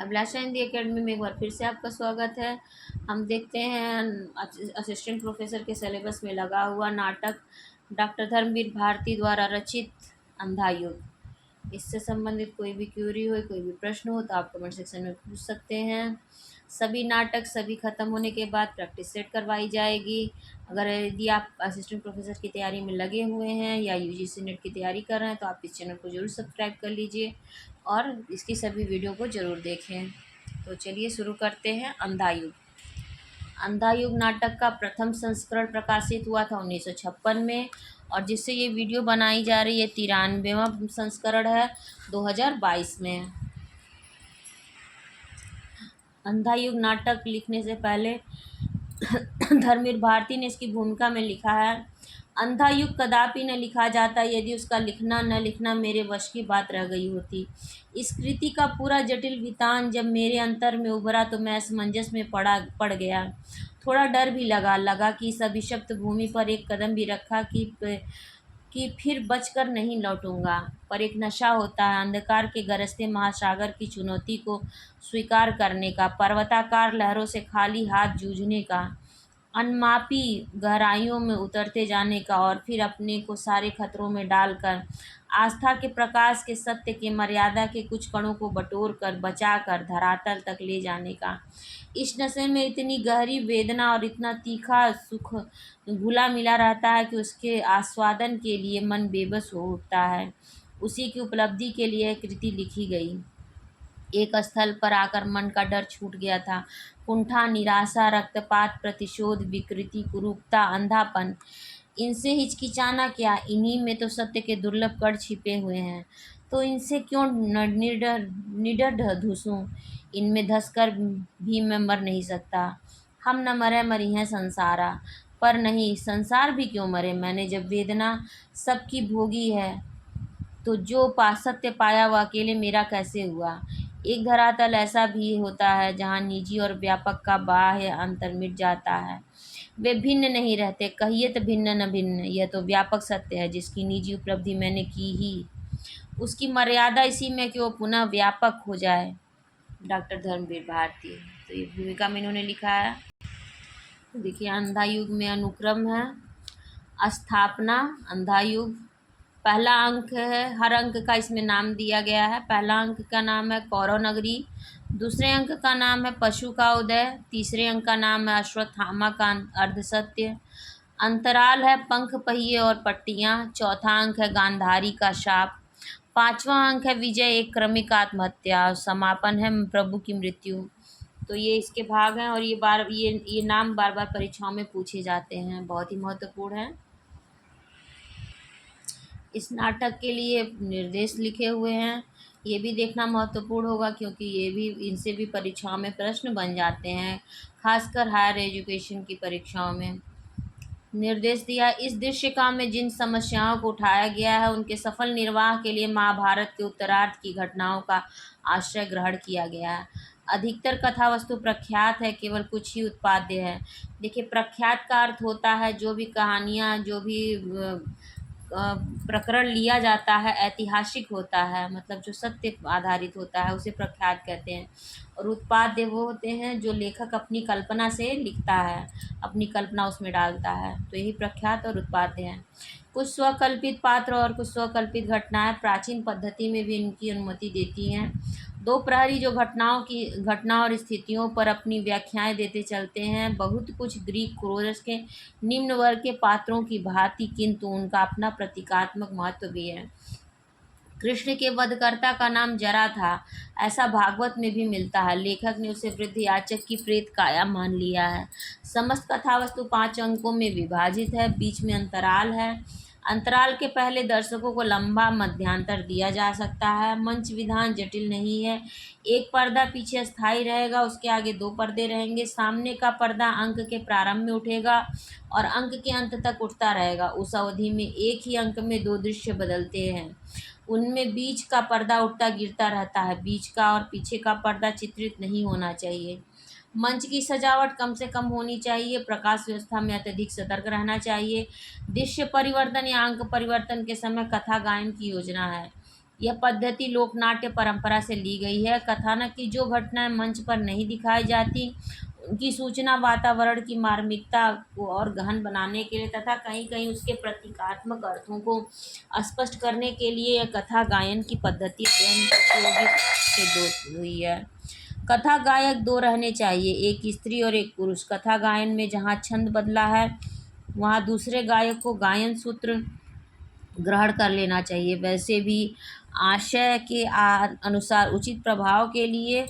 अभिलाषा Hindi academy में एक बार फिर से आपका स्वागत है। हम देखते हैं असिस्टेंट प्रोफेसर के सिलेबस में लगा हुआ नाटक डॉक्टर धर्मवीर भारती द्वारा रचित अंधा युग। इससे संबंधित कोई भी क्यूरी हो, कोई भी प्रश्न हो तो आप कमेंट सेक्शन में पूछ सकते हैं। सभी नाटक सभी ख़त्म होने के बाद प्रैक्टिस सेट करवाई जाएगी। अगर यदि आप असिस्टेंट प्रोफेसर की तैयारी में लगे हुए हैं या यूजीसी नेट की तैयारी कर रहे हैं तो आप इस चैनल को ज़रूर सब्सक्राइब कर लीजिए और इसकी सभी वीडियो को ज़रूर देखें। तो चलिए शुरू करते हैं। अंधा युग। अंधा युग नाटक का प्रथम संस्करण प्रकाशित हुआ था 1956 में और जिससे ये वीडियो बनाई जा रही है 93वां संस्करण है 2022 में। अंधा युग नाटक लिखने से पहले धर्मवीर भारती ने इसकी भूमिका में लिखा है, अंधा युग कदापि न लिखा जाता यदि उसका लिखना न लिखना मेरे वश की बात रह गई होती। इस कृति का पूरा जटिल वितान जब मेरे अंतर में उभरा तो मैं असमंजस में पड़ गया। थोड़ा डर भी लगा कि इस अभिशप्त भूमि पर एक कदम भी रखा कि फिर बचकर नहीं लौटूंगा। पर एक नशा होता है अंधकार के गरजते महासागर की चुनौती को स्वीकार करने का, पर्वताकार लहरों से खाली हाथ जूझने का, अनमापी गहराइयों में उतरते जाने का और फिर अपने को सारे खतरों में डालकर आस्था के प्रकाश के सत्य के मर्यादा के कुछ कणों को बटोर कर बचा कर धरातल तक ले जाने का। इस नशे में इतनी गहरी वेदना और इतना तीखा सुख घुला मिला रहता है कि उसके आस्वादन के लिए मन बेबस हो उठता है। उसी की उपलब्धि के लिए कृति लिखी गई। एक स्थल पर आकर मन का डर छूट गया था। कुंठा, निराशा, रक्तपात, प्रतिशोध, विकृति, कुरूपता, अंधापन, इनसे हिचकिचाना क्या, इन्हीं में तो सत्य के दुर्लभ कण छिपे हुए हैं। तो इनसे क्यों निडर धुसूं, इनमें धंसकर भी मैं मर नहीं सकता। हम न मरे मरी हैं संसारा, पर नहीं संसार भी क्यों मरे। मैंने जब वेदना सबकी भोगी है तो जो सत्य पाया वह अकेले मेरा कैसे हुआ। एक धरातल ऐसा भी होता है जहाँ निजी और व्यापक का बाह्य अंतर मिट जाता है। वे भिन्न नहीं रहते, कहिए तो भिन्न न भिन्न। यह तो व्यापक सत्य है जिसकी निजी उपलब्धि मैंने की ही, उसकी मर्यादा इसी में कि वो पुनः व्यापक हो जाए। डॉक्टर धर्मवीर भारती। तो ये भूमिका में इन्होंने लिखा है। देखिए, अंधा युग में अनुक्रम है। स्थापना, अंधा युग। पहला अंक है, हर अंक का इसमें नाम दिया गया है। पहला अंक का नाम है कौरव नगरी, दूसरे अंक का नाम है पशु का उदय, तीसरे अंक का नाम है अश्वत्थामा का अर्धसत्य। अंतराल है पंख, पहिए और पट्टियाँ। चौथा अंक है गांधारी का शाप। पांचवा अंक है विजय, एक क्रमिक आत्महत्या। और समापन है प्रभु की मृत्यु। तो ये इसके भाग हैं और ये नाम बार बार परीक्षाओं में पूछे जाते हैं, बहुत ही महत्वपूर्ण है। इस नाटक के लिए निर्देश लिखे हुए हैं, ये भी देखना महत्वपूर्ण होगा क्योंकि ये भी इनसे भी परीक्षाओं में प्रश्न बन जाते हैं, खासकर हायर एजुकेशन की परीक्षाओं में। निर्देश दिया, इस दृश्यका में जिन समस्याओं को उठाया गया है उनके सफल निर्वाह के लिए महाभारत के उत्तरार्ध की घटनाओं का आश्रय ग्रहण किया गया है। अधिकतर कथा वस्तु प्रख्यात है, केवल कुछ ही उत्पाद्य है। देखिए, प्रख्यात का अर्थ होता है जो भी कहानियाँ, जो भी प्रकरण लिया जाता है ऐतिहासिक होता है, मतलब जो सत्य आधारित होता है उसे प्रख्यात कहते हैं। और उत्पाद्य वो होते हैं जो लेखक अपनी कल्पना से लिखता है, अपनी कल्पना उसमें डालता है, तो यही प्रख्यात और उत्पाद्य हैं। कुछ स्वकल्पित पात्र और कुछ स्वकल्पित घटनाएं प्राचीन पद्धति में भी इनकी अनुमति देती हैं। दो प्रहरी जो घटना और स्थितियों पर अपनी व्याख्याएं देते चलते हैं, बहुत कुछ ग्रीक क्रोरस के निम्न वर्ग के पात्रों की भांति, किंतु उनका अपना प्रतीकात्मक महत्व भी है। कृष्ण के वधकर्ता का नाम जरा था, ऐसा भागवत में भी मिलता है। लेखक ने उसे वृद्ध याचक की प्रेत काया मान लिया है। समस्त कथावस्तु 5 अंकों में विभाजित है, बीच में अंतराल है। अंतराल के पहले दर्शकों को लंबा मध्यांतर दिया जा सकता है। मंच विधान जटिल नहीं है। एक पर्दा पीछे स्थायी रहेगा, उसके आगे 2 पर्दे रहेंगे। सामने का पर्दा अंक के प्रारंभ में उठेगा और अंक के अंत तक उठता रहेगा। उस अवधि में एक ही अंक में 2 दृश्य बदलते हैं, उनमें बीच का पर्दा उठता गिरता रहता है। बीच का और पीछे का पर्दा चित्रित नहीं होना चाहिए। मंच की सजावट कम से कम होनी चाहिए। प्रकाश व्यवस्था में अत्यधिक सतर्क रहना चाहिए। दृश्य परिवर्तन या अंक परिवर्तन के समय कथा गायन की योजना है। यह पद्धति लोकनाट्य परंपरा से ली गई है। कथानक की जो घटनाएं मंच पर नहीं दिखाई जाती, उनकी सूचना वातावरण की मार्मिकता को और गहन बनाने के लिए तथा कहीं कहीं उसके प्रतीकात्मक अर्थों को स्पष्ट करने के लिए यह कथा गायन की पद्धति अत्यंत उपयोगी सिद्ध हुई है। कथा गायक दो रहने चाहिए, एक स्त्री और एक पुरुष। कथा गायन में जहाँ छंद बदला है, वहाँ दूसरे गायक को गायन सूत्र ग्रहण कर लेना चाहिए। वैसे भी आशय के अनुसार उचित प्रभाव के लिए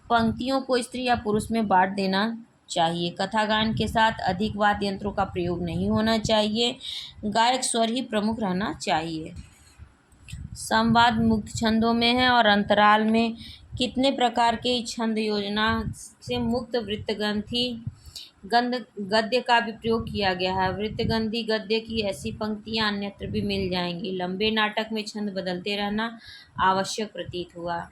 पंक्तियों को स्त्री या पुरुष में बांट देना चाहिए। कथा गायन के साथ अधिक वाद्य यंत्रों का प्रयोग नहीं होना चाहिए। गायक स्वर ही प्रमुख रहना चाहिए। संवाद मुक्त छंदों में है और अंतराल में कितने प्रकार के छंद योजना से मुक्त वृत्तग्रंथि गद्य का भी प्रयोग किया गया है। वृत्तगंधी गद्य की ऐसी पंक्तियां अन्यत्र भी मिल जाएंगी। लंबे नाटक में छंद बदलते रहना आवश्यक प्रतीत हुआ,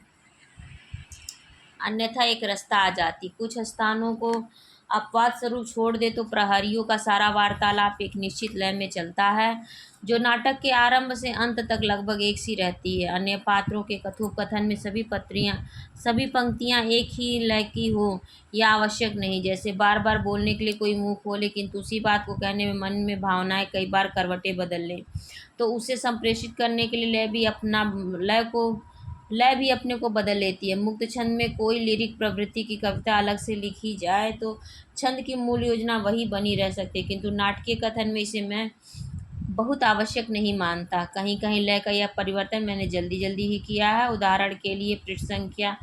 अन्यथा एक रास्ता आ जाती। कुछ स्थानों को अपवाद स्वरूप छोड़ दे तो प्रहरियों का सारा वार्तालाप एक निश्चित लय में चलता है, जो नाटक के आरंभ से अंत तक लगभग एक सी रहती है। अन्य पात्रों के कथोपकथन में सभी पंक्तियां एक ही लय की हो यह आवश्यक नहीं। जैसे बार बार बोलने के लिए कोई मुंह खोले किंतु उसी बात को कहने में मन में भावनाएं कई बार करवटें बदल लें, तो उसे संप्रेषित करने के लिए लय भी अपने को बदल लेती है। मुक्त छंद में कोई लिरिक प्रवृत्ति की कविता अलग से लिखी जाए तो छंद की मूल योजना वही बनी रह सकती है, किंतु नाटकीय कथन में इसे मैं बहुत आवश्यक नहीं मानता। कहीं कहीं लय का यह परिवर्तन मैंने जल्दी ही किया है। उदाहरण के लिए पृष्ठ संख्या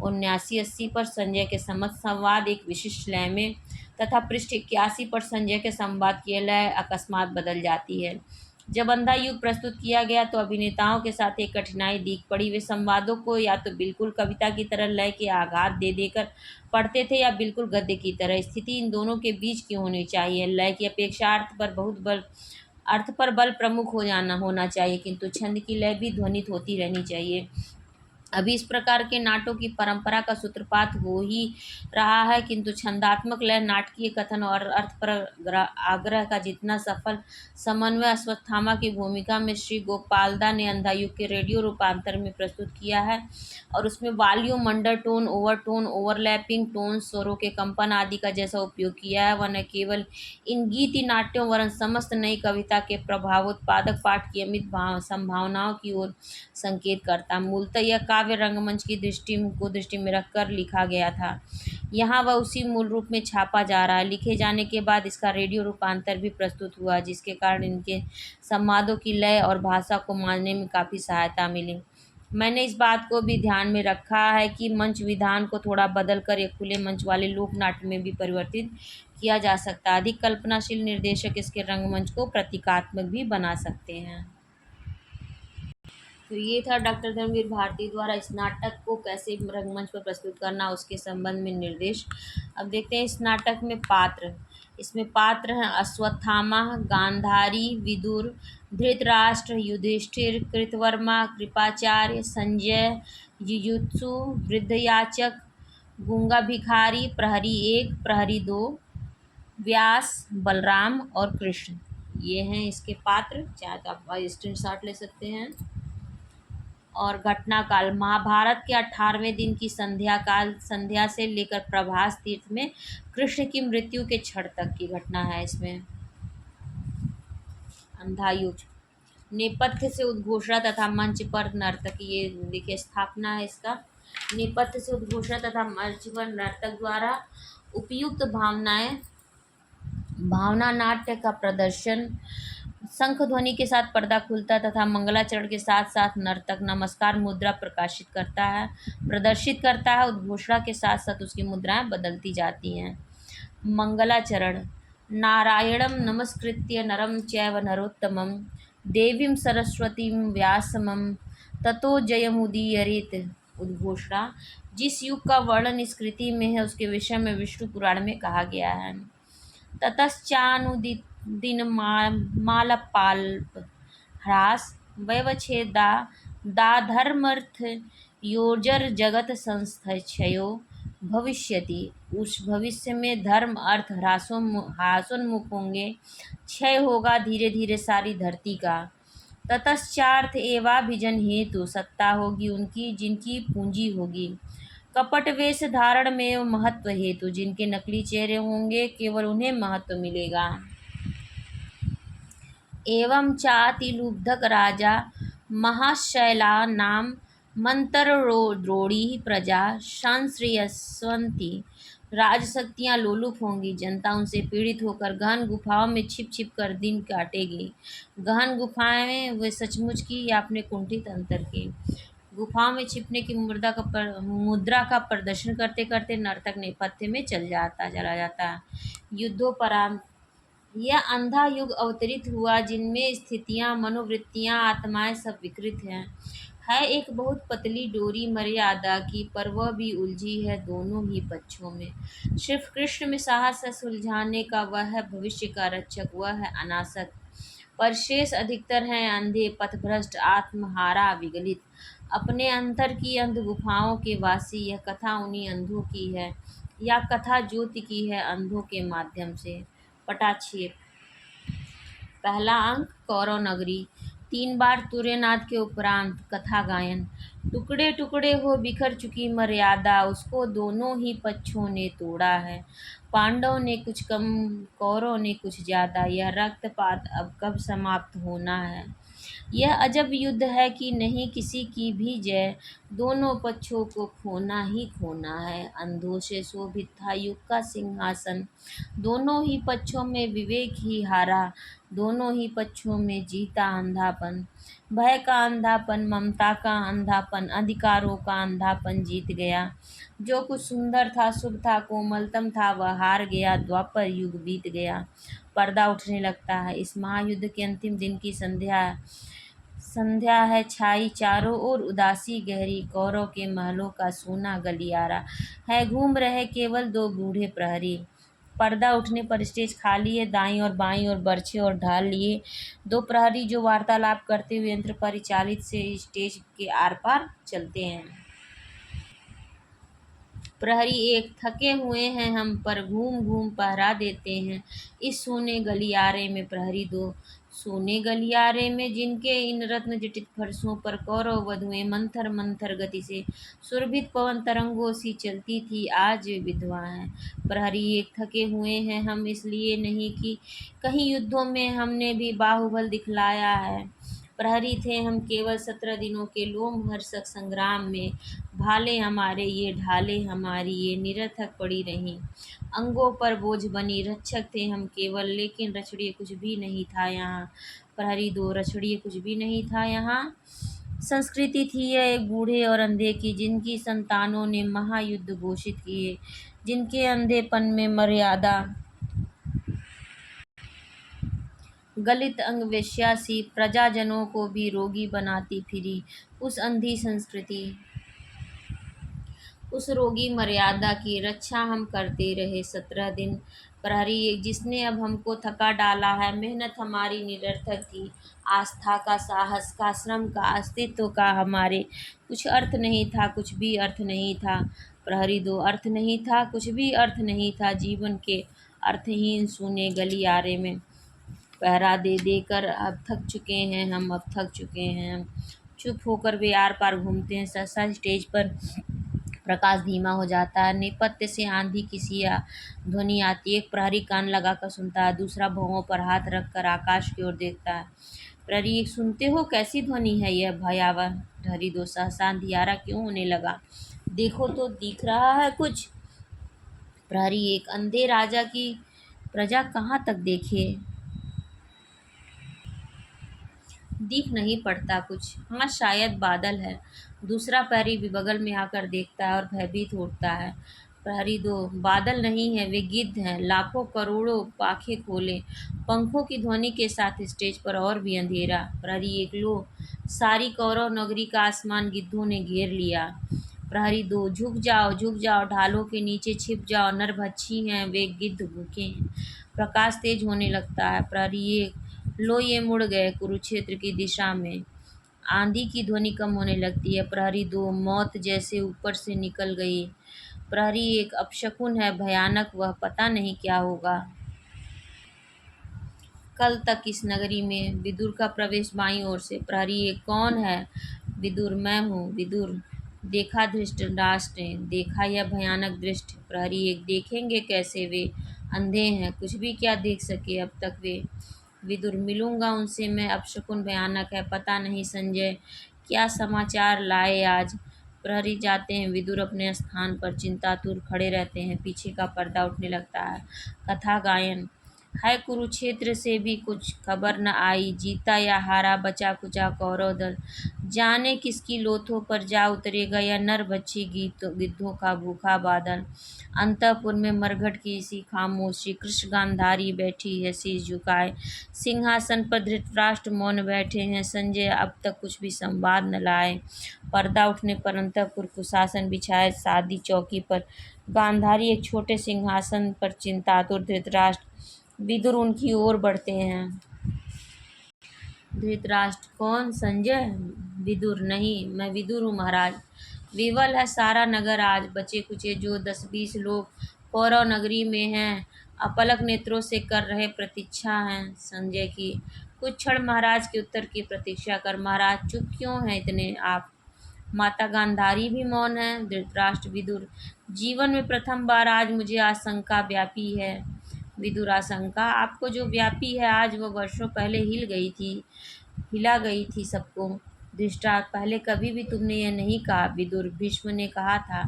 79-80 पर संजय के समस्त संवाद एक विशिष्ट लय में तथा पृष्ठ 81 पर संजय के संवाद की लय अकस्मात बदल जाती है। जब अंधा युग प्रस्तुत किया गया तो अभिनेताओं के साथ एक कठिनाई दिख पड़ी। वे संवादों को या तो बिल्कुल कविता की तरह लय के आघात दे देकर पढ़ते थे या बिल्कुल गद्य की तरह। स्थिति इन दोनों के बीच की होनी चाहिए। लय की अपेक्षा अर्थ पर बल प्रमुख होना चाहिए, किंतु छंद की लय भी ध्वनित होती रहनी चाहिए। अभी इस प्रकार के नाटों की परंपरा का सूत्रपात हो ही रहा है, किंतु छंदात्मक लय, नाटकीय कथन और अर्थ पर आग्रह का जितना सफल समन्वय अश्वत्थामा की भूमिका में श्री गोपालदा ने अंधायुग के रेडियो रूपांतर में प्रस्तुत किया है, और उसमें volume, undertone, overtone, overlapping tone, स्वरों के कंपन आदि का जैसा उपयोग किया है, वह न केवल इन गीति नाट्यों वरन समस्त नई कविता के प्रभावोत्पादक पाठ की अमित संभावनाओं की ओर संकेत करता। मूलतः यह काव्य रंगमंच की दृष्टि में रखकर लिखा गया था। यहाँ वह उसी मूल रूप में छापा जा रहा है। लिखे जाने के बाद इसका रेडियो रूपांतर भी प्रस्तुत हुआ, जिसके कारण इनके संवादों की लय और भाषा को मानने में काफ़ी सहायता मिली। मैंने इस बात को भी ध्यान में रखा है कि मंच विधान को थोड़ा बदल कर एक खुले मंच वाले लोक नाट्य में भी परिवर्तित किया जा सकता है। अधिक कल्पनाशील निर्देशक इसके रंगमंच को प्रतीकात्मक भी बना सकते हैं। तो ये था डॉक्टर धर्मवीर भारती द्वारा इस नाटक को कैसे रंगमंच पर प्रस्तुत करना, उसके संबंध में निर्देश। अब देखते हैं इस नाटक में पात्र। इसमें पात्र हैं अश्वत्थामा, गांधारी, विदुर, धृतराष्ट्र, युधिष्ठिर, कृतवर्मा, कृपाचार्य, संजय, युयुत्सु, वृद्धयाचक, गूंगा भिखारी, प्रहरी 1, प्रहरी 2, व्यास, बलराम और कृष्ण। ये हैं इसके पात्र। चाहे तो आप स्क्रीनशॉट ले सकते हैं। और घटना काल महाभारत के 18वें दिन की संध्या से लेकर प्रभास तीर्थ में कृष्ण की मृत्यु के क्षण तक की घटना है। इसमें अंधायुग नेपथ्य से उद्घोषणा तथा मंच पर नर्तक, ये देखिए स्थापना है इसका। नेपथ्य से उद्घोषणा तथा मंच पर नर्तक द्वारा उपयुक्त भावना नाट्य का प्रदर्शन। शंख ध्वनि के साथ पर्दा खुलता तथा मंगलाचरण के साथ साथ नर्तक नमस्कार मुद्रा प्रदर्शित करता है। उद्घोषणा के साथ साथ उसकी मुद्राएं बदलती जाती हैं। मंगलाचरण। नारायणं नमस्कृत्य नरं चैव नरोत्तमं देवीं सरस्वतीं व्यासं ततो जयमुदीरयेत्। उद्घोषणा। जिस युग का वर्णन इस कृति में है उसके विषय में विष्णु पुराण में कहा गया है। ततश्चानुदिनमालपाल्पहास वैवच्छेदा दाधर्मर्थ योजर जगत संस्थयो भविष्यति। उस भविष्य में धर्म अर्थ ह्रासोन्मुख होंगे, क्षय होगा धीरे धीरे सारी धरती का। ततश्चार्थ एवाभिजन हेतु सत्ता होगी उनकी जिनकी पूंजी होगी। कपट वेश धारण में महत्व हेतु जिनके नकली चेहरे होंगे केवल उन्हें महत्व मिलेगा। एवं चातिलुब्धक राजा महाशैला नाम मंतरद्रोणी प्रजा संश्रयस्वन्ति। राजशक्तियाँ लोलुप होंगी, जनता उनसे पीड़ित होकर गहन गुफाओं में छिप छिप कर दिन काटेगी। गहन गुफाएं वे सचमुच की या अपने कुंठित अंतर की। गुफाओं में छिपने की मुद्रा का प्रदर्शन करते करते नर्तक नेपथ्य में चला जाता है। युद्धोपरांत यह अंधा युग अवतरित हुआ जिनमें स्थितियाँ, मनोवृत्तियाँ, आत्माएं सब विकृत हैं। है एक बहुत पतली डोरी मर्यादा की, पर वह भी उलझी है दोनों ही पक्षों में। सिर्फ कृष्ण में साहस है सुलझाने का, वह है भविष्य का रक्षक, वह है अनासक। पर शेष अधिकतर हैं अंधे, पथभ्रष्ट, आत्महारा, विगलित, अपने अंतर की अंध गुफाओं के वासी। यह कथा उन्हीं अंधों की है, या कथा ज्योति की है अंधों के माध्यम से। पटाक्षेप। पहला अंक कौरव नगरी। 3 बार तुर्यनाद के उपरांत कथा गायन। टुकड़े टुकड़े हो बिखर चुकी मर्यादा, उसको दोनों ही पक्षों ने तोड़ा है। पांडव ने कुछ कम, कौरव ने कुछ ज्यादा। यह रक्तपात अब कब समाप्त होना है? यह अजब युद्ध है कि नहीं किसी की भी जय, दोनों पक्षों को खोना ही खोना है। अंधों से शोभित था युग का सिंहासन, दोनों ही पक्षों में विवेक ही हारा, दोनों ही पक्षों में जीता अंधापन। भय का अंधापन, ममता का अंधापन, अधिकारों का अंधापन जीत गया। जो कुछ सुंदर था, शुभ था, कोमलतम था, वह हार गया। द्वापर युग बीत गया, पर्दा उठने लगता है। इस महायुद्ध के अंतिम दिन की संध्या है छाई, चारों ओर उदासी गहरी। कौरव के महलों का सोना गलियारा है, घूम रहे केवल 2 बूढ़े प्रहरी। पर्दा उठने पर स्टेज खाली है, दाईं और बाईं और बर्छे और ढाल लिए 2 प्रहरी जो वार्तालाप करते हुए यंत्र परिचालित से स्टेज के आर पार चलते हैं। प्रहरी एक, थके हुए हैं हम पर घूम घूम पहरा देते हैं इस सोने गलियारे में। प्रहरी 2, सोने गलियारे में जिनके इन रत्न जटित फर्शों पर कौरव वधुएं मंथर मंथर गति से सुरभित पवन तरंगों सी चलती थी, आज वे विधवा हैं। प्रहरी 1, थके हुए हैं हम इसलिए नहीं कि कहीं युद्धों में हमने भी बाहुबल दिखलाया है। प्रहरी थे हम केवल 17 दिनों के लोमहर्षक संग्राम में। भाले हमारे ये, ढाले हमारी ये निरर्थक पड़ी रहीं, अंगों पर बोझ बनी। रक्षक थे हम केवल, लेकिन रछड़िए कुछ भी नहीं था यहाँ। प्रहरी 2, रछड़िए कुछ भी नहीं था यहाँ। संस्कृति थी यह एक बूढ़े और अंधे की, जिनकी संतानों ने महायुद्ध घोषित किए, जिनके अंधेपन में मर्यादा गलित अंग वेश्या सी प्रजाजनों को भी रोगी बनाती फिरी। उस अंधी संस्कृति, उस रोगी मर्यादा की रक्षा हम करते रहे 17 दिन। प्रहरी 1, जिसने अब हमको थका डाला है। मेहनत हमारी निरर्थक थी, आस्था का, साहस का, श्रम का, अस्तित्व का हमारे कुछ अर्थ नहीं था, कुछ भी अर्थ नहीं था। प्रहरी 2, अर्थ नहीं था, कुछ भी अर्थ नहीं था जीवन के अर्थहीन सूने गलियारे में। पहरा दे देकर अब थक चुके हैं हम, अब थक चुके हैं हम। चुप होकर वे आर पार घूमते हैं। सहसा स्टेज पर प्रकाश धीमा हो जाता है, नेपथ्य से आंधी की सी ध्वनि आती है। एक प्रहरी कान लगाकर सुनता है, दूसरा भौहों पर हाथ रखकर आकाश की ओर देखता है। प्रहरी 1, सुनते हो कैसी ध्वनि है यह भयावह? प्रहरी 2, सहसा अंधियारा क्यों होने लगा? देखो तो दिख रहा है कुछ? प्रहरी 1, अंधे राजा की प्रजा कहाँ तक देखे, दिख नहीं पड़ता कुछ। हाँ शायद बादल है। दूसरा प्रहरी भी बगल में आकर देखता है और भयभीत उठता है। प्रहरी 2, बादल नहीं है, वे गिद्ध हैं, लाखों करोड़ों पाखे खोले पंखों की ध्वनि के साथ स्टेज पर और भी अंधेरा। प्रहरी 1, लो सारी कौरव नगरी का आसमान गिद्धों ने घेर लिया। प्रहरी 2, झुक जाओ, ढालों के नीचे छिप जाओ, नरभक्षी हैं वे, गिद्ध भूखे हैं। प्रकाश तेज होने लगता है। प्रहरी 1, लो ये मुड़ गए कुरुक्षेत्र की दिशा में। आंधी की ध्वनि कम होने लगती है। प्रहरी 2, मौत जैसे ऊपर से निकल गई। प्रहरी 1, अपशकुन है भयानक, वह पता नहीं क्या होगा। कल तक इस नगरी में। विदुर का प्रवेश बाईं ओर से। प्रहरी ये कौन है? विदुर मैं हूँ। विदुर देखा धृतराष्ट्र ने, देखा यह भयानक दृश्य। प्रहरी एक देखेंगे कैसे, वे अंधे हैं, कुछ भी क्या देख सके अब तक वे। विदुर मिलूंगा उनसे मैं, अपशकुन भयानक है, पता नहीं संजय क्या समाचार लाए आज। प्रहरी जाते हैं। विदुर अपने स्थान पर चिंतातुर खड़े रहते हैं। पीछे का पर्दा उठने लगता है। कथा गायन है। कुरुक्षेत्र से भी कुछ खबर न आई, जीता या हारा, बचा कुचा कौरव दल। जाने किसकी लोथों पर जा उतरेगा यह नर भक्षी गिद्धों का भूखा बादल। अंतःपुर में मरघट की सी खामोशी, कृष्ण गांधारी बैठी है शीश झुकाए। सिंहासन पर धृतराष्ट्र मौन बैठे हैं, संजय अब तक कुछ भी संवाद न लाए। पर्दा उठने पर अंतःपुर कुशासन बिछाए सादी चौकी पर, गांधारी एक छोटे सिंहासन पर चिंतातुर। धृतराष्ट्र विदुर उनकी ओर बढ़ते हैं। धृतराष्ट्र कौन? संजय? विदुर नहीं, मैं विदुर हूँ महाराज। विवल है सारा नगर आज, बचे कुचे जो 10-20 लोग कौरव नगरी में हैं, अपलक नेत्रों से कर रहे प्रतीक्षा हैं संजय की। कुछ क्षण महाराज के उत्तर की प्रतीक्षा कर। महाराज चुप क्यों हैं इतने आप? माता गांधारी भी मौन है। धृतराष्ट्र विदुर जीवन में प्रथम बार आज मुझे आशंका व्यापी है। विदुर आशंका आपको जो व्यापी है आज, वह वर्षों पहले हिला गई थी सबको। धृतराष्ट्र पहले कभी भी तुमने यह नहीं कहा। विदुर भीष्म ने कहा था,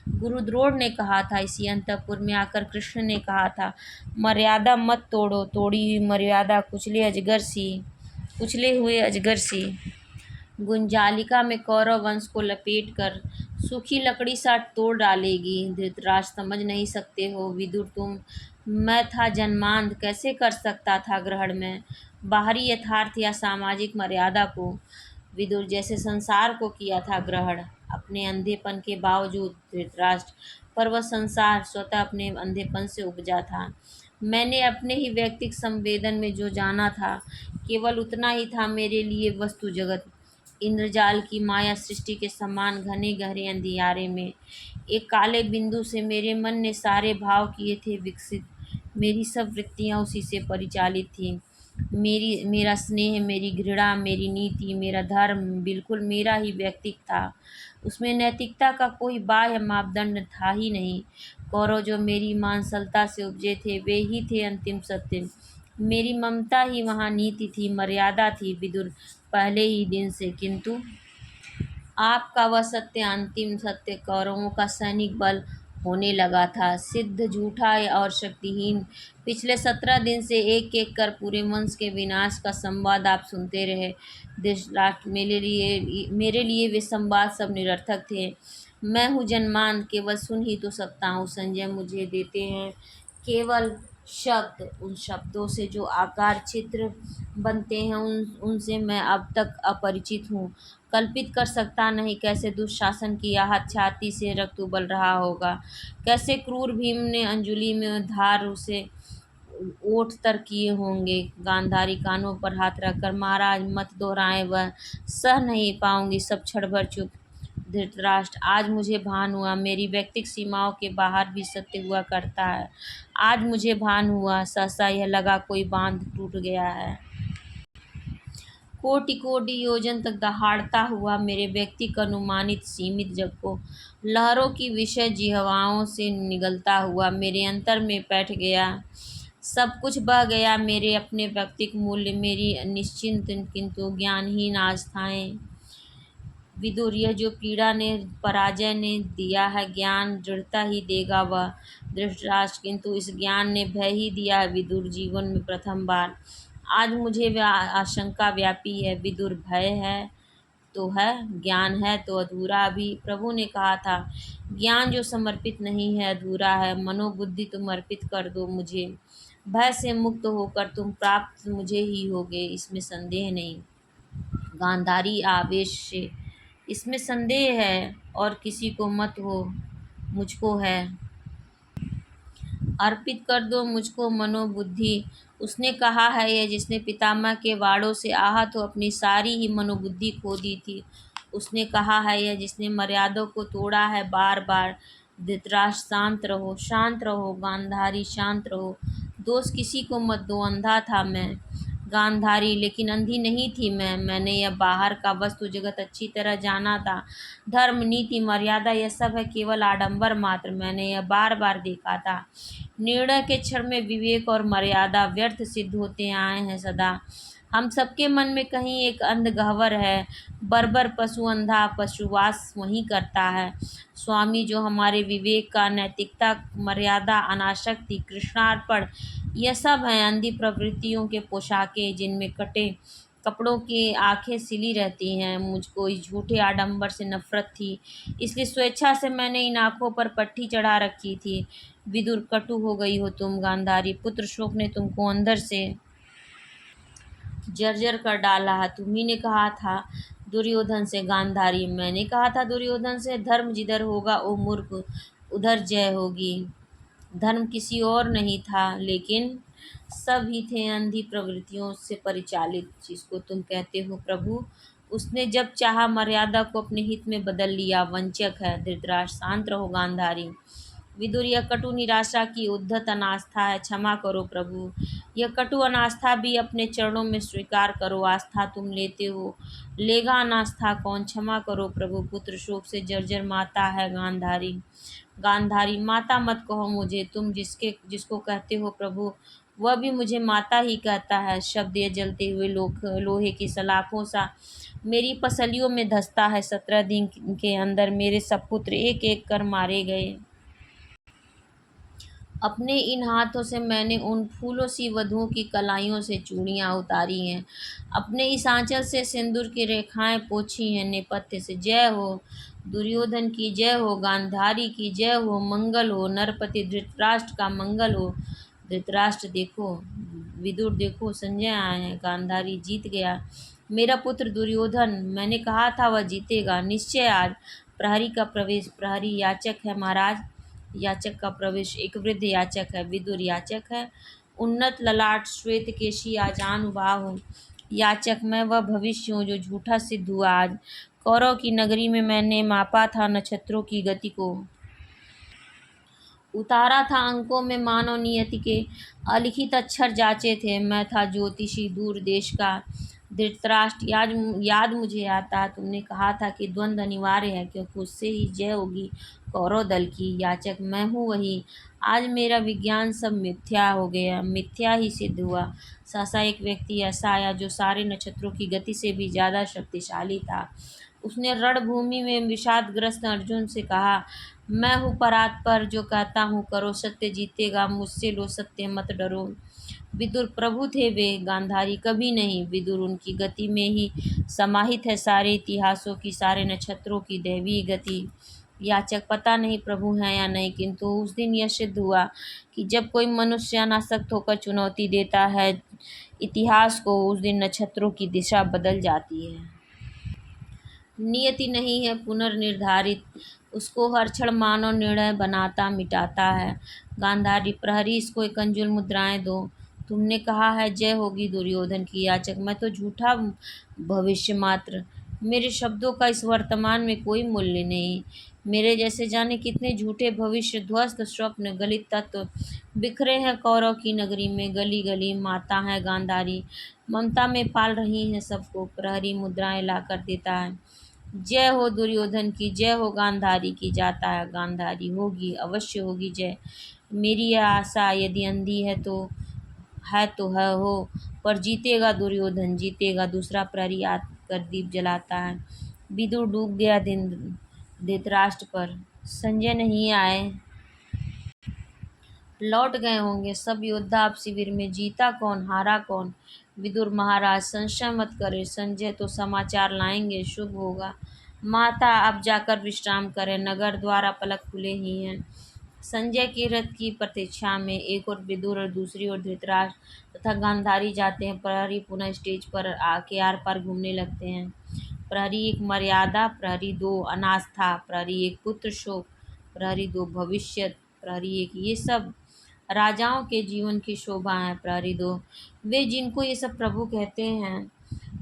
गुरु द्रोण ने कहा था, इसी अंतःपुर में आकर कृष्ण ने कहा था, मर्यादा मत तोड़ो, तोड़ी हुई मर्यादा कुचले हुए अजगर सी। गुंजालिका में कौरव वंश को लपेट कर सूखी लकड़ी सा तोड़ डालेगी। धृतराष्ट्र समझ नहीं सकते हो विदुर तुम। मैं था जन्मांध, कैसे कर सकता था ग्रहण में बाहरी यथार्थ या सामाजिक मर्यादा को। विदुर जैसे संसार को किया था ग्रहण अपने अंधेपन के बावजूद। धृतराष्ट्र पर वह संसार स्वतः अपने अंधेपन से उपजा था। मैंने अपने ही व्यक्तिक संवेदन में जो जाना था, केवल उतना ही था मेरे लिए वस्तु जगत। इंद्रजाल की माया सृष्टि के समान घने गहरे अंधियारे में एक काले बिंदु से मेरे मन ने सारे भाव किए थे विकसित। मेरी सब वृत्तियां उसी से परिचालित थीं। मेरा स्नेह, मेरी घृणा, मेरी नीति, मेरा धर्म बिल्कुल मेरा ही व्यक्तिक था। उसमें नैतिकता का कोई बाह्य मापदंड था ही नहीं। कौरव जो मेरी मांसलता से उपजे थे, वे ही थे अंतिम सत्य। मेरी ममता ही वहाँ नीति थी, मर्यादा थी विदुर, पहले ही दिन से। किंतु आपका वह सत्य, अंतिम सत्य, कौरवों का सैनिक बल होने लगा था, सिद्ध, झूठा और शक्तिहीन। पिछले 17 दिन से एक एक कर पूरे वंश के विनाश का संवाद आप सुनते रहे। धृतराष्ट्र मेरे लिए वे संवाद सब निरर्थक थे। मैं हूँ जन्मांध, केवल सुन ही तो सकता हूँ। संजय मुझे देते हैं केवल शब्द, उन शब्दों से जो आकार चित्र बनते हैं उनसे मैं अब तक अपरिचित हूँ। कल्पित कर सकता नहीं कैसे दुशासन की आहत छाती से रक्त उबल रहा होगा, कैसे क्रूर भीम ने अंजलि में धार उसे ओठ तर किए होंगे। गांधारी कानों पर हाथ रखकर, महाराज मत दोहराएं, वह सह नहीं पाऊंगी। सब क्षण भर चुप। धृतराष्ट्र आज मुझे भान हुआ, मेरी व्यक्तिक सीमाओं के बाहर भी सत्य हुआ करता है। आज मुझे भान हुआ, सहसा यह लगा कोई बांध टूट गया है। कोटि कोटि योजन तक दहाड़ता हुआ मेरे व्यक्तिक अनुमानित सीमित जग को लहरों की विषय जिह्वाओं से निगलता हुआ मेरे अंतर में बैठ गया। सब कुछ बह गया मेरे अपने व्यक्तिक मूल्य, मेरी निश्चिंत किंतु ज्ञानहीन आस्थाएं। विदुर यह जो पीड़ा ने पराजय ने दिया है, ज्ञान दृढ़ता ही देगा वह। धृतराष्ट्र किंतु इस ज्ञान ने भय ही दिया है विदुर, जीवन में प्रथम बार आज मुझे आशंका व्यापी है। विदुर भय है तो है, ज्ञान है तो अधूरा। अभी प्रभु ने कहा था, ज्ञान जो समर्पित नहीं है अधूरा है। मनोबुद्धि तुम अर्पित कर दो मुझे, भय से मुक्त होकर तुम प्राप्त मुझे ही होगे, इसमें संदेह नहीं। गांधारी आवेश से, इसमें संदेह है और किसी को मत हो, मुझको है। अर्पित कर दो मुझको मनोबुद्धि, उसने कहा है यह जिसने पितामह के वाड़ों से आहत हो अपनी सारी ही मनोबुद्धि खो दी थी। उसने कहा है यह जिसने मर्यादा को तोड़ा है बार बार। धृतराष्ट्र शांत रहो, शांत रहो। गांधारी शांत रहो, दोष किसी को मत दो, अंधा था मैं। गांधारी लेकिन अंधी नहीं थी मैंने यह बाहर का वस्तु जगत अच्छी तरह जाना था। धर्म, नीति, मर्यादा यह सब है केवल आडंबर मात्र, मैंने यह बार बार देखा था। निर्णय के क्षण में विवेक और मर्यादा व्यर्थ सिद्ध होते आए हैं सदा। हम सबके मन में कहीं एक अंध गह्वर है, बर्बर पशु अंधा पशुवास वहीं करता है। स्वामी जो हमारे विवेक का, नैतिकता, मर्यादा, अनासक्ति, कृष्णार्पण यह सब हैं अंधी प्रवृत्तियों के पोशाकें, जिनमें कटे कपड़ों की आंखें सिली रहती हैं। मुझको इस झूठे आडंबर से नफरत थी, इसलिए स्वेच्छा से मैंने इन आंखों पर पट्टी चढ़ा रखी थी। विदुर, कटु हो गई हो तुम गांधारी, पुत्र शोक ने तुमको अंदर से जर्जर कर डाला है। तुम्ही ने कहा था दुर्योधन से गांधारी, मैंने कहा था दुर्योधन से, धर्म जिधर होगा ओ मूर्ख उधर जय होगी। धर्म किसी और नहीं था, लेकिन सब ही थे अंधी प्रवृत्तियों से परिचालित, जिसको तुम कहते हो प्रभु। उसने जब चाहा मर्यादा को अपने हित में बदल लिया। वंचक है धृतराष्ट्र, शांत रहो गांधारी। विदुर, यह कटु निराशा की उद्धत अनास्था है, क्षमा करो प्रभु। यह कटु अनास्था भी अपने चरणों में स्वीकार करो। आस्था तुम लेते हो, लेगा अनास्था कौन? क्षमा करो प्रभु। पुत्र शोक से जर्जर माता है गांधारी। गांधारी, माता मत कहो मुझे, तुम जिसको कहते हो प्रभु वह भी मुझे माता ही कहता है। शब्द ये जलते हुए लोहे की सलाखों सा मेरी पसलियों में धंसता है। 17 दिन के अंदर मेरे सब पुत्र एक एक कर मारे गए। अपने इन हाथों से मैंने उन फूलों सी वधुओं की कलाइयों से चूड़ियाँ उतारी हैं, अपने इस आंचल से सिंदूर की रेखाएं पोंछी हैं। नेपथ्य से जय हो दुर्योधन की, जय हो गांधारी की, जय हो, मंगल हो नरपति धृतराष्ट्र का, मंगल हो। धृतराष्ट्र देखो, विदुर देखो, संजय आए हैं। गांधारी, जीत गया मेरा पुत्र दुर्योधन, मैंने कहा था वह जीतेगा निश्चय आज। प्रहरी का प्रवेश। प्रहरी याचक है महाराज। याचक का प्रवेश। एक वृद्ध याचक है। विदुर, याचक है? उन्नत ललाट, श्वेत केशी, आजानुबाहु याचक। मैं वह भविष्य हूँ जो झूठा सिद्ध हुआ आज। कौरव की नगरी में मैंने मापा था नक्षत्रों की गति को, उतारा था अंकों में मानव नियति के अलिखित अक्षर जांचे थे। मैं था ज्योतिषी दूर देश का। धृतराष्ट्र, याद मुझे आता है, तुमने कहा था कि द्वंद्व अनिवार्य है क्योंकि उससे ही जय होगी कौरव दल की। याचक, मैं हूँ वही। आज मेरा विज्ञान सब मिथ्या हो गया, मिथ्या ही सिद्ध हुआ। सहसा एक व्यक्ति ऐसा आया जो सारे नक्षत्रों की गति से भी ज़्यादा शक्तिशाली था। उसने रणभूमि में विषादग्रस्त अर्जुन से कहा, मैं हूँ परात्पर, जो कहता हूँ करो, सत्य जीतेगा, मुझसे लो सत्य, मत डरो। विदुर, प्रभु थे वे गांधारी? कभी नहीं। विदुर, उनकी गति में ही समाहित है सारे इतिहासों की, सारे नक्षत्रों की दैवीय गति। याचक, पता नहीं प्रभु हैं या नहीं, किंतु उस दिन यह सिद्ध हुआ कि जब कोई मनुष्य अनासक्त होकर चुनौती देता है इतिहास को, उस दिन नक्षत्रों की दिशा बदल जाती है। नियति नहीं है पुनर्निर्धारित, उसको हर क्षण मानव निर्णय बनाता मिटाता है। गांधारी, प्रहरी, इसको एक अंजुल मुद्राएं दो। तुमने कहा है जय होगी दुर्योधन की। याचक, मैं तो झूठा भविष्य मात्र, मेरे शब्दों का इस वर्तमान में कोई मूल्य नहीं। मेरे जैसे जाने कितने झूठे भविष्य, ध्वस्त स्वप्न, गलित तत्व बिखरे हैं कौरव की नगरी में। गली गली माता है गांधारी, ममता में पाल रही हैं सबको। प्रहरी मुद्राएं ला कर देता है। जय हो दुर्योधन की, जय हो गांधारी की। जाता है। गांधारी, होगी, अवश्य होगी जय। मेरी यह आशा यदि अंधी है हो, पर जीतेगा दुर्योधन, जीतेगा। दूसरा प्रहरी आकर दीप जलाता है। विदुर, डूब गया दिन धृतराष्ट्र पर। संजय नहीं आए, लौट गए होंगे सब योद्धा अब शिविर में। जीता कौन, हारा कौन? विदुर, महाराज संशय मत करे, संजय तो समाचार लाएंगे, शुभ होगा। माता, अब जाकर विश्राम करें, नगर द्वारा पलक खुले ही हैं। संजय के रथ की प्रतीक्षा में एक और विदुर और दूसरी ओर धृतराष्ट्र तथा गांधारी जाते हैं। प्रहरी पुनः स्टेज पर आके आर पार घूमने लगते हैं। प्रहरी 1 मर्यादा, प्रहरी 2 अनास्था, प्रहरी 1 पुत्र शोक, प्रहरी 2 भविष्य, प्रहरी 1 ये सब राजाओं के जीवन की शोभा है। प्रहरी 2 वे जिनको ये सब प्रभु कहते हैं,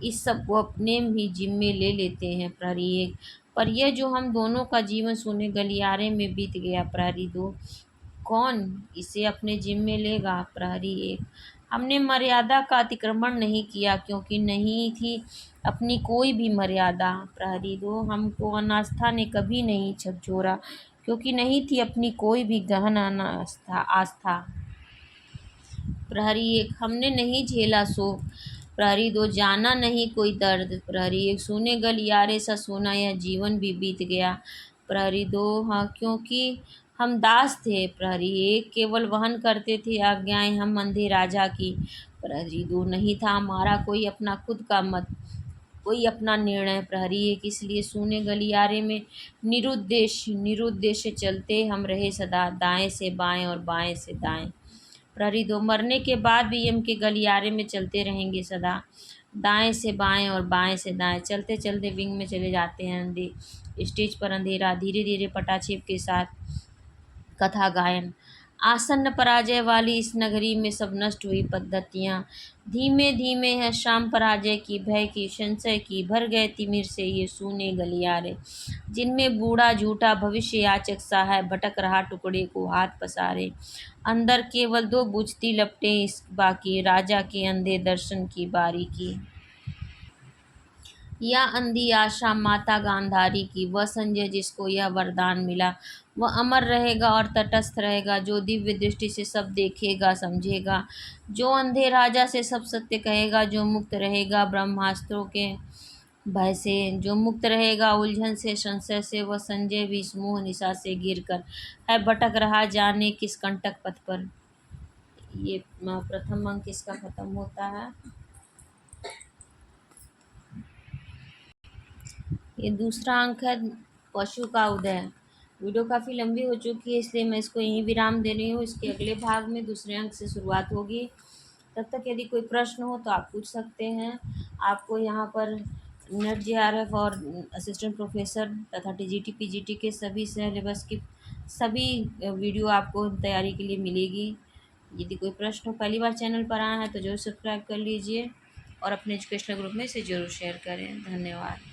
इस सब को अपने ही जिम्मे ले लेते हैं। प्रहरी 1 पर यह जो हम दोनों का जीवन सोने गलियारे में बीत गया। प्रहरी 2 कौन इसे अपने जिम्मे लेगा? प्रहरी 1, हमने मर्यादा का अतिक्रमण नहीं किया क्योंकि नहीं थी अपनी कोई भी मर्यादा। प्रहरी 2, हमको अनास्था ने कभी नहीं झकझोरा क्योंकि नहीं थी अपनी कोई भी गहन आस्था। प्रहरी 1, हमने नहीं झेला शोक। प्रहरी 2, जाना नहीं कोई दर्द। प्रहरी 1, सोने गलियारे सा सोना यह जीवन भी बीत गया। प्रहरी 2, हाँ क्योंकि हम दास थे। प्रहरी 1, केवल वहन करते थे आज्ञाएं हम अंधे राजा की। प्रहरी 2, नहीं था हमारा कोई अपना खुद का मत, कोई अपना निर्णय। प्रहरी 1, इसलिए सोने गलियारे में निरुद्देश्य चलते हम रहे सदा, दाएं से बाएं और बाएं से दाएं। प्रहरी 2, मरने के बाद भी यम के गलियारे में चलते रहेंगे सदा, दाएं से बाएं और बाएं से दाएं। चलते चलते विंग में चले जाते हैं स्टेज पर अंधेरा, धीरे धीरे पटाक्षेप के साथ कथा गायन। आसन्न पराजय वाली इस नगरी में सब नष्ट हुई पद्धतियाँ, धीमे धीमे है शाम पराजय की, भय की, संशय की, भर गए तिमिर से ये सूने गलियारे, जिनमें बूढ़ा झूठा भविष्य याचक सा है भटक रहा टुकड़े को हाथ पसारे। अंदर केवल 2 बुझती लपटें इस बाकी, राजा के अंधे दर्शन की बारीकी। या अंधी आशा माता गांधारी की, वह संजय जिसको यह वरदान मिला, वह अमर रहेगा और तटस्थ रहेगा, जो दिव्य दृष्टि से सब देखेगा समझेगा, जो अंधे राजा से सब सत्य कहेगा, जो मुक्त रहेगा ब्रह्मास्त्रों के भय से, जो मुक्त रहेगा उलझन से संशय से, वह संजय भी इस मोह निशा से गिरकर है भटक रहा जाने किस कंटक पथ पर। ये प्रथम अंक इसका खत्म होता है। ये दूसरा अंक है पशु का उदय। वीडियो काफ़ी लंबी हो चुकी है इसलिए मैं इसको यहीं विराम दे रही हूँ। इसके अगले भाग में दूसरे अंक से शुरुआत होगी। तब तक यदि कोई प्रश्न हो तो आप पूछ सकते हैं। आपको यहाँ पर नेट JRF और असिस्टेंट प्रोफेसर तथा TGT PGT के सभी सिलेबस की सभी वीडियो आपको तैयारी के लिए मिलेगी। यदि कोई प्रश्न हो, पहली बार चैनल पर आया है तो जरूर सब्सक्राइब कर लीजिए और अपने एजुकेशनल ग्रुप में इसे ज़रूर शेयर करें। धन्यवाद।